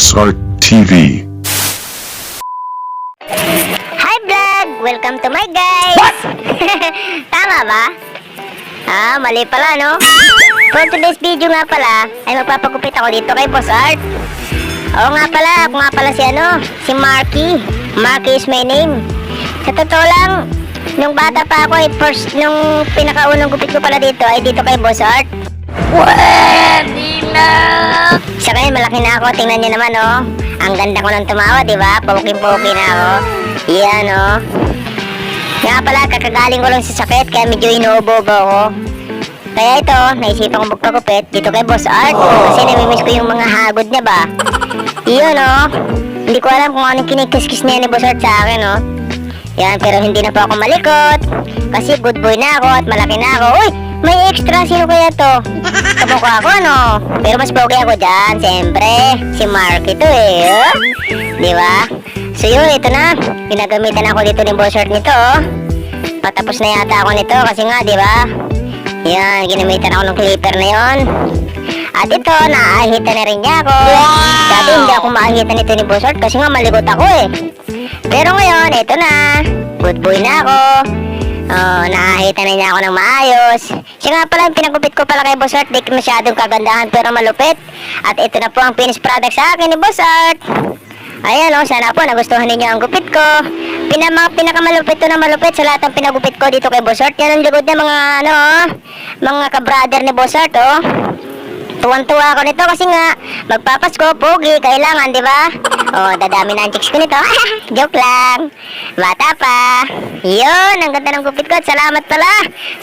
BossArt TV. Hi vlog! Welcome to my guys! Tama ba? Mali pala no? For today's video nga pala, ay magpapagupit ako dito kay Boss Art. Oo nga pala, ako nga pala si Marky. Marky is my name. Sa totoo lang, nung bata pa ako nung pinakaunang gupit ko pala dito ay dito kay Boss Art. Pwede na! Sa ngayon, malaki na ako. Tingnan nyo naman, oh. Ang ganda ko nang tumawa, diba? Poking-poking na ako. Yan, oh. Nga pala, kakagaling ko lang sa sakit, kaya medyo inuubo-ubo ako. Kaya ito, naisipan kong magpagupit dito kay Boss Art. Kasi namimiss ko yung mga hagod niya ba. Iyon, oh. Hindi ko alam kung anong kinikis-kis niya ni Boss Art sa akin, oh. Yan, pero hindi na po ako malikot. Kasi good boy na ako at malaki na ako. Uy! May extra, sino kaya to? Kamukha ako, ano? Pero mas pogi ako dyan, siyempre. Si Marky to eh, oh. Diba? So yun, ito na. Ginagamitan ako dito ni Boss Art nito, oh. Patapos na yata ako nito kasi nga, diba? Yan, ginamitan ako ng clipper na yon. At ito, naahitan na rin niya ako. Dati hindi ako maahitan nito ni Boss Art kasi nga maligot ako eh. Pero ngayon, ito na. Good boy na ako. Naahitan na niya ako ng maayos. Siya nga pala, pinagupit ko pala kay Boss Art. Di masyadong kagandahan pero malupit. At ito na po ang finished product sa akin ni Boss Art. Ayan o, sana po nagustuhan ninyo ang gupit ko. Pinakamalupit to na malupit sa lahat ng pinagupit ko dito kay Boss Art. Yan ang likod niya mga ka-brother ni Boss Art, oh. Tuwan-tuwa ako nito kasi nga magpapasko, pogi, kailangan, di ba? Dadami na ang chicks ko nito. Joke lang. Bata pa. Yun, ang ganda ng gupit ko. At salamat pala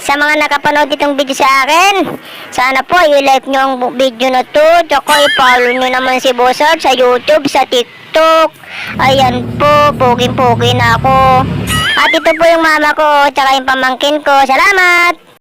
sa mga nakapanood itong video sa akin. Sana po i-like nyo ang video na to. Tsaka i-follow nyo naman si Boss Art sa YouTube, sa TikTok. Ayan po, pogi-pogi na ako. At ito po yung mama ko, tsaka yung pamangkin ko. Salamat!